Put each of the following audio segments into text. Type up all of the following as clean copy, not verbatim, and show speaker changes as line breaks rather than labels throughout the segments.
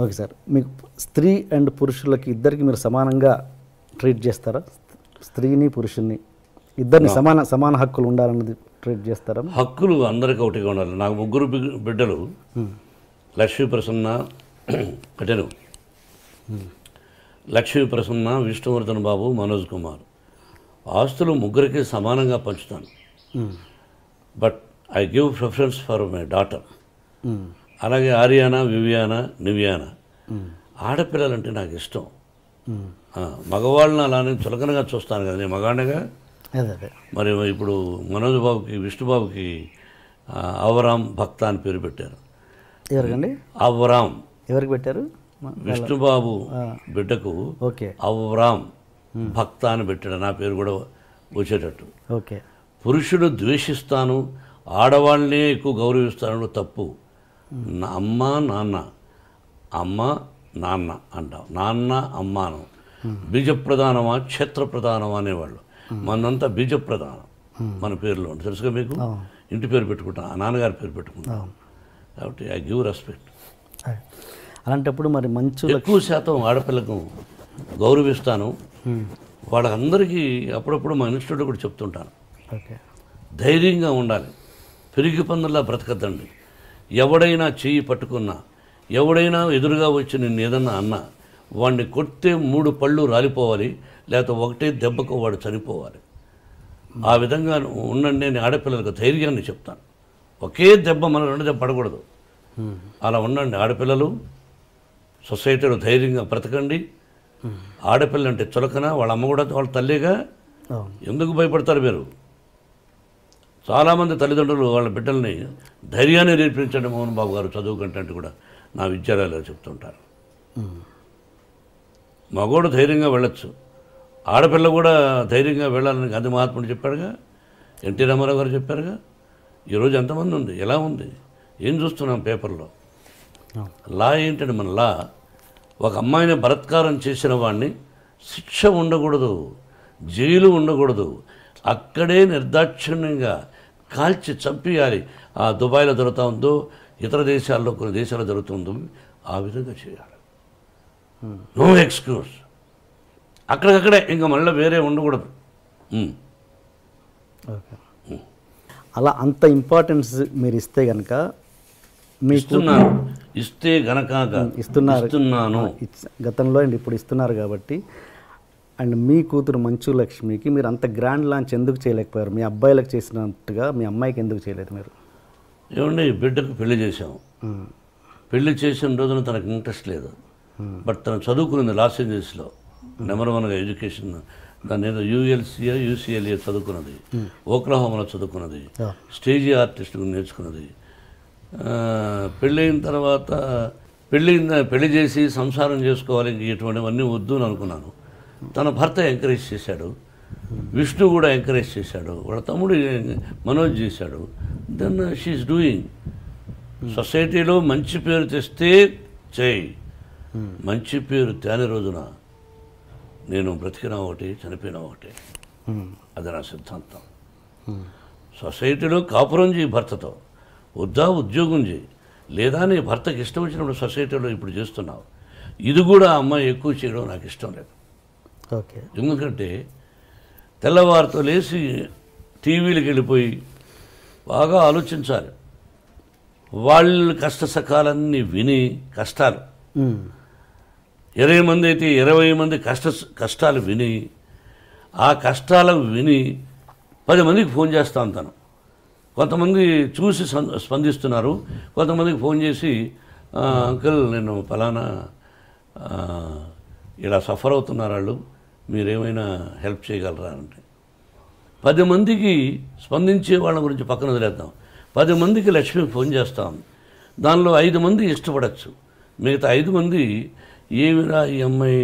Okay sir, మీకు స్త్రీ and పురుషులకి ఇద్దరికి మీరు సమానంగా ట్రీట్ చేస్తారా? స్త్రీని పురుషుల్ని ఇద్దరిని సమాన హక్కులు ఉండాలన్నది ట్రీట్ చేస్తారా?
హక్కులు అందరికీ ఒకటిగా ఉండాలి. నాకు ముగ్గురు బిడ్డలు, లక్ష్మీ ప్రసన్న కటెను, లక్ష్మీ ప్రసన్న, విష్ణువర్ధన్ బాబు, మనోజ్ కుమార్. ఆస్తులు ముగ్గురికి సమానంగా పంచుతాను. But I give preference for my daughter. అలాగే ఆర్యానా, వివియానా, నివియానా. ఆడపిల్లలంటే నాకు ఇష్టం. మగవాళ్ళని అలానే చులకనగా చూస్తాను కదా, నేను మగాడిగా. మరి ఇప్పుడు మనోజ్ బాబుకి, విష్ణుబాబుకి అవరాం భక్త అని పేరు పెట్టారు.
ఎవరికండి?
అవరాం.
ఎవరికి పెట్టారు?
విష్ణుబాబు బిడ్డకు
ఓకే,
అవరాం భక్త అని పెట్టాడు. నా పేరు కూడా వచ్చేటట్టు.
ఓకే.
పురుషుడు ద్వేషిస్తాను, ఆడవాళ్ళనే ఎక్కువ గౌరవిస్తాను తప్పు. అమ్మ నాన్న, అమ్మ నాన్న అంటాం, నాన్న అమ్మాను. బీజప్రధానమా క్షేత్రప్రధానమా అనేవాళ్ళు. మనంతా బీజప్రధానం మన పేరులో ఉంటుంది, తెలుసుగా మీకు. ఇంటి పేరు పెట్టుకుంటాం, నాన్నగారి పేరు పెట్టుకుంటాం. కాబట్టి ఐ గివ్ రెస్పెక్ట్.
అలాంటప్పుడు మరి మంచు
ఎక్కువ శాతం ఆడపిల్లకు గౌరవిస్తాను. వాళ్ళందరికీ అప్పుడప్పుడు మా ఇన్స్టిట్యూట్లో కూడా చెప్తుంటాను, ధైర్యంగా ఉండాలి, పెరిగి పందుల్లా బ్రతకద్దండి. ఎవడైనా చెయ్యి పట్టుకున్నా, ఎవడైనా ఎదురుగా వచ్చి నిన్ను ఏదన్నా అన్నా, వాడిని కొడితే 3 పళ్ళు రాలిపోవాలి, లేకపోతే ఒకటే దెబ్బకు వాడు చనిపోవాలి. ఆ విధంగా ఉండండి. నేను ఆడపిల్లలకు ధైర్యాన్ని చెప్తాను. ఒకే దెబ్బ మన 2 దెబ్బ పడకూడదు. అలా ఉండండి ఆడపిల్లలు. సొసైటీలో ధైర్యంగా బ్రతకండి. ఆడపిల్ల అంటే చులకన, వాళ్ళ అమ్మ కూడా వాళ్ళ తల్లిగా. ఎందుకు భయపడతారు మీరు? చాలామంది తల్లిదండ్రులు వాళ్ళ బిడ్డల్ని ధైర్యాన్ని నేర్పించండి మోహన్ బాబు గారు చదువు కంటే కూడా నా విద్యాలయాలు చెప్తుంటారు. మగోడు ధైర్యంగా వెళ్ళొచ్చు, ఆడపిల్ల కూడా ధైర్యంగా వెళ్ళాలని గాంధీ మహాత్ముడు చెప్పాడుగా, ఎన్టీ రామారావు గారు చెప్పారుగా. ఈరోజు ఎంతమంది ఉంది, ఎలా ఉంది, ఏం చూస్తున్నాం పేపర్లో. లా ఏంటంటే మన లా, ఒక అమ్మాయిని బలాత్కారం చేసిన వాడిని శిక్ష ఉండకూడదు, జైలు ఉండకూడదు, అక్కడే నిర్దాక్షిణ్యంగా కాల్చి చంపేయాలి. ఆ దుబాయ్లో జరుగుతూ ఉందో, ఇతర దేశాల్లో కొన్ని దేశాల్లో జరుగుతుందో ఆ విధంగా చేయాలి. No excuse. అక్కడికక్కడే, ఇంకా మళ్ళీ వేరే ఉండకూడదు.
అలా అంత ఇంపార్టెన్స్ మీరు ఇస్తే కనుక
ఇస్తున్నాను, ఇస్తే గనక ఇస్తున్నాను.
గతంలో అండ్ ఇప్పుడు ఇస్తున్నారు కాబట్టి. అండ్ మీ కూతురు మంచు లక్ష్మికి మీరు అంత గ్రాండ్ లాంచ్ ఎందుకు చేయలేకపోయారు? మీ అబ్బాయిలకు చేసినట్టుగా మీ అమ్మాయికి ఎందుకు చేయలేదు మీరు?
ఏమండి, బిడ్డకు పెళ్లి చేసాము. పెళ్లి చేసిన రోజున తనకు ఇంట్రెస్ట్ లేదు. బట్ తను చదువుకున్నది లాస్ ఏంజల్స్లో నెంబర్ 1గా ఎడ్యుకేషన్. దాన్ని ఏదో యూసీఎల్ఏ చదువుకున్నది, ఓక్లహోమాలో చదువుకున్నది, స్టేజీ ఆర్టిస్ట్ నేర్చుకున్నది. పెళ్ళైన తర్వాత పెళ్లి చేసి సంసారం చేసుకోవాలి, ఇటువంటివన్నీ వద్దు అని అనుకున్నాను. తన భర్త ఎంకరేజ్ చేశాడు, విష్ణు కూడా ఎంకరేజ్ చేశాడు, వాళ్ళ తమ్ముడు మనోజ్ చేశాడు. Then she is doing. సొసైటీలో మంచి పేరు తెస్తే చేయి, మంచి పేరు తేని రోజున నేను బ్రతికినా ఒకటి, చనిపోయినా ఒకటి. అది నా సిద్ధాంతం. సొసైటీలో కాపురం చేయి భర్తతో, వద్దా ఉద్యోగం చేయి, లేదా నీ భర్తకి ఇష్టం వచ్చినప్పుడు సొసైటీలో ఇప్పుడు చేస్తున్నావు. ఇది కూడా అమ్మాయి ఎక్కువ చేయడం నాకు ఇష్టం లేదు.
ఓకే.
ఎందుకంటే తెల్లవారితో లేచి టీవీలకు వెళ్ళిపోయి బాగా ఆలోచించాలి. వాళ్ళ కష్ట సకాలన్నీ విని, కష్టాలు 20 మంది అయితే 20 మంది కష్టాలు విని, ఆ కష్టాలు విని 10 మందికి ఫోన్ చేస్తాను. తను కొంతమంది చూసి స్పందిస్తున్నారు, కొంతమందికి ఫోన్ చేసి అంకుల్ నేను ఫలానా ఇలా సఫర్ అవుతున్నారు వాళ్ళు, మీరేమైనా హెల్ప్ చేయగలరా అంటే 10 మందికి స్పందించే వాళ్ళ గురించి పక్కన వదిలేద్దాం. 10 మందికి లక్ష్మికి ఫోన్ చేస్తాం. దానిలో 5 మంది ఇష్టపడచ్చు, మిగతా 5 మంది ఏమిరా ఈ అమ్మాయి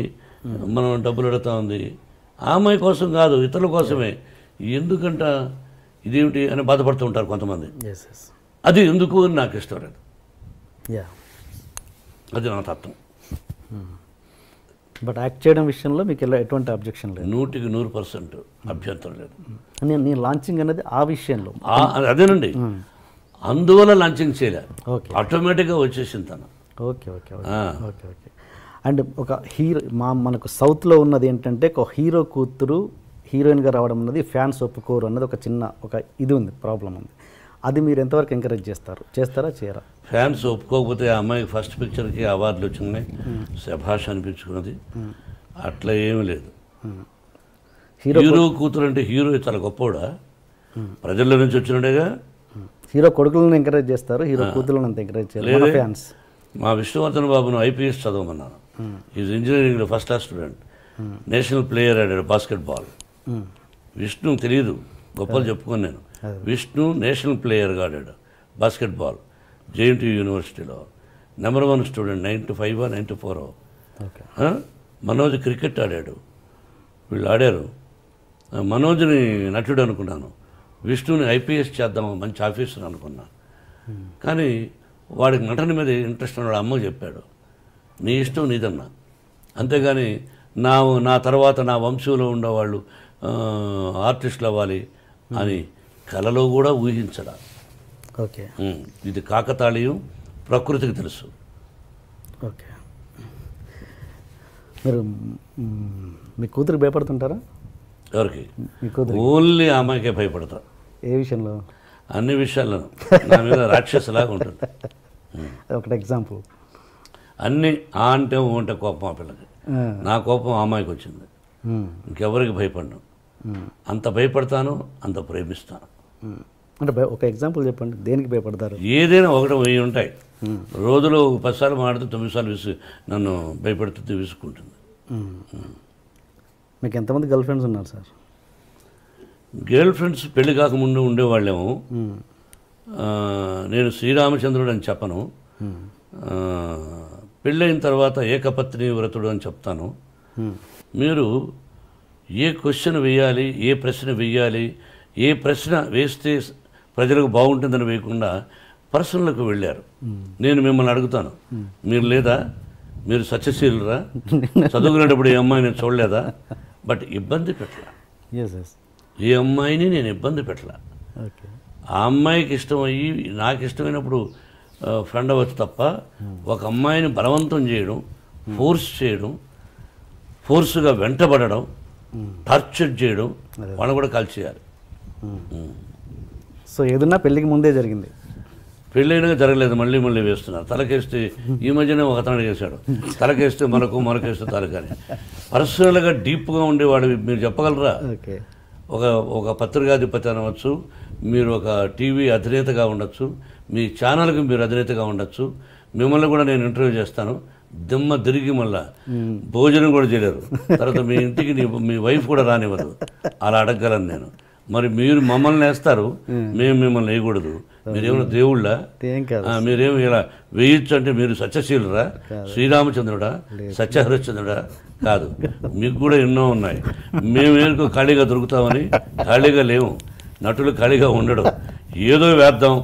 మనం డబ్బులు అడుగుతా ఉంది, ఆ అమ్మాయి కోసం కాదు ఇతరుల కోసమే, ఎందుకంట ఇదేమిటి అని బాధపడుతూ ఉంటారు కొంతమంది. అది ఎందుకు అని నాకు ఇష్టం లేదు. అది నా తత్వం.
బట్ యాక్ట్ చేయడం విషయంలో మీకు ఎటువంటి అబ్జెక్షన్ లేదు?
100కి 100% అభ్యంతరం లేదు.
నేను లాంచింగ్ అనేది ఆ విషయంలో
అదేనండి, అందువల్ల లాంచింగ్ చేయలే, ఆటోమేటిక్గా వచ్చేసింది తను.
Okay okay okay okay okay. And ఒక హీరో మనకు సౌత్లో ఉన్నది ఏంటంటే ఒక హీరో కూతురు హీరోయిన్గా రావడం అన్నది ఫ్యాన్స్ ఒప్పుకోరు అన్నది ఒక చిన్న ఇది ఉంది, ప్రాబ్లం ఉంది. అది మీరు ఎంతవరకు ఎంకరేజ్ చేస్తారా చేయరా?
ఫ్యాన్స్ ఒప్పుకోకపోతే ఆ అమ్మాయికి ఫస్ట్ పిక్చర్కి అవార్డులు వచ్చినాయి, శభాష్ అనిపించుకున్నది. అట్లా ఏమీ లేదు. హీరో కూతురు అంటే హీరో చాలా గొప్పవాడా? ప్రజల్లో నుంచి వచ్చినట్టుగా
హీరో కొడుకులను ఎంకరేజ్ చేస్తారు, హీరో కూతురులను అంత ఎంకరేజ్ చేయలేదు ఫ్యాన్స్.
మా విష్ణువర్ధన్ బాబును ఐపీఎస్ చదవమన్నాను. ఈజ్ ఇంజనీరింగ్లో first class student, national player ఆడాడు బాస్కెట్బాల్. విష్ణు తెలియదు, గొప్పలు చెప్పుకొని నేను. విష్ణు నేషనల్ ప్లేయర్గా ఆడాడు బాస్కెట్బాల్ జేఎన్టీయూ యూనివర్సిటీలో. Number 1 student, 95 94. మనోజ్ క్రికెట్ ఆడాడు. వీళ్ళు ఆడారు. మనోజ్ని నటుడు అనుకున్నాను, విష్ణుని ఐపీఎస్ చేద్దాం మంచి ఆఫీసర్ అనుకున్నా. కానీ వాడికి నటన మీద ఇంట్రెస్ట్ ఉన్నాడు. అమ్మ చెప్పాడు, నీ ఇష్టం నీదన్నా, అంతేగాని నా తర్వాత నా వంశంలో ఉండేవాళ్ళు ఆర్టిస్టులు అవ్వాలి అని కలలో కూడా ఊహించడా.
ఓకే,
ఇది కాకతాళీయం, ప్రకృతికి తెలుసు.
ఓకే, మీరు మీ కూతురికి భయపడుతుంటారా?
ఎవరికి?
మీ కూతురు.
ఓన్లీ ఆ అమ్మాయికే భయపడతా.
ఏ విషయంలో?
అన్ని విషయాల్లోనూ నా మీద రాక్షసులాగా ఉంటుంది.
ఒకటి ఎగ్జాంపుల్.
అన్నీ ఆ అంటే ఓ అంటే కోపం ఆ పిల్లకి. నా కోపం ఆ అమ్మాయికి వచ్చింది. ఇంకెవరికి భయపడను. అంత భయపడతాను, అంత ప్రేమిస్తాను.
అంటే ఒక ఎగ్జాంపుల్ చెప్పండి, దేనికి భయపడతారు?
ఏదైనా 1 1000 ఉంటాయి. రోజులో 10 సార్లు మాడితే 9 సార్లు నన్ను భయపెడుతుంది, విసుక్కుంటుంది.
మీకు ఎంతమంది గర్ల్ ఫ్రెండ్స్ ఉన్నారు సార్?
గర్ల్ ఫ్రెండ్స్ పెళ్లి కాకముందు ఉండేవాళ్ళేమో. నేను శ్రీరామచంద్రుడు అని చెప్పను, పెళ్ళైన తర్వాత ఏకపత్ని వ్రతుడు అని చెప్తాను. మీరు ఏ క్వశ్చన్ వేయాలి, ఏ ప్రశ్న వేయాలి, ఏ ప్రశ్న వేస్తే ప్రజలకు బాగుంటుందని వేయకుండా పర్సనల్కి వెళ్ళారు. నేను మిమ్మల్ని అడుగుతాను, మీరు లేదా? మీరు సత్యశీలురా? చదువుకునేటప్పుడు ఏ అమ్మాయి నేను చూడలేదా? బట్ ఇబ్బంది పెట్టలా. ఏ అమ్మాయిని నేను ఇబ్బంది పెట్టలా. ఆ అమ్మాయికి ఇష్టమయ్యి నాకు ఇష్టమైనప్పుడు ఫ్రెండ్ అవ్వచ్చు తప్ప ఒక అమ్మాయిని బలవంతం చేయడం, ఫోర్స్ చేయడం, ఫోర్స్గా వెంటబడడం, టార్చర్ చేయడం, వాళ్ళని కూడా కాల్చేయాలి.
సో ఏదన్నా పెళ్ళికి ముందే జరిగింది,
పెళ్ళైనా జరగలేదు, మళ్ళీ మళ్ళీ వేస్తున్నారు. తలకేస్తే ఈ మధ్యనే ఒక అతను వేశాడు, తలకేస్తే మనకేస్తే తలకని. పర్సనల్గా డీప్గా ఉండేవాడు మీరు చెప్పగలరా? ఒక పత్రికాధిపతి అనవచ్చు, మీరు ఒక టీవీ అధినేతగా ఉండొచ్చు, మీ ఛానల్కి మీరు అధినేతగా ఉండొచ్చు, మిమ్మల్ని కూడా నేను ఇంటర్వ్యూ చేస్తాను. దిమ్మ తిరిగి మళ్ళా భోజనం కూడా చేయలేరు. తర్వాత మీ ఇంటికి మీ వైఫ్ కూడా రానివ్వదు. అలా అడగగలను నేను. మరి మీరు మమ్మల్ని వేస్తారు, మేము మిమ్మల్ని వేయకూడదు. మీరేమైనా దేవుళ్ళ? మీరేమి ఇలా వేయచ్చు అంటే మీరు సత్యశీలురా? శ్రీరామచంద్రుడా? సత్యహరిశ్చంద్రుడా? కాదు, మీకు కూడా ఎన్నో ఉన్నాయి. మేమేందుకు ఖాళీగా దొరుకుతామని? ఖాళీగా లేవు. నటులు ఖాళీగా ఉండడం, ఏదో వేద్దాం,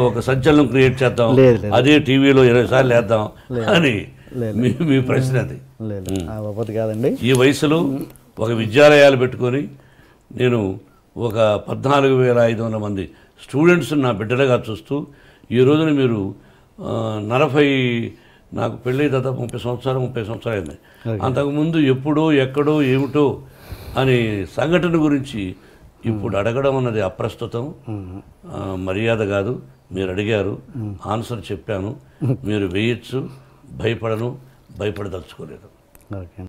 ఒక సంచలనం క్రియేట్ చేద్దాం, అదే టీవీలో 20 సార్లు వేద్దాం అని మీ ప్రశ్న అది.
కాదండి,
ఈ వయసులో ఒక విద్యాలయాలు పెట్టుకొని నేను ఒక 14,500 మంది స్టూడెంట్స్ నా బిడ్డలుగా చూస్తూ ఈ రోజున మీరు 40 నాకు పెళ్ళి దాదాపు 30 సంవత్సరాలు అయింది. అంతకుముందు ఎప్పుడో ఎక్కడో ఏమిటో అని సంఘటన గురించి ఇప్పుడు అడగడం అన్నది అప్రస్తుతం, మర్యాద కాదు. మీరు అడిగారు, ఆన్సర్ చెప్పాను. మీరు వేయచ్చు, భయపడను, భయపడదలుచుకోలేదు.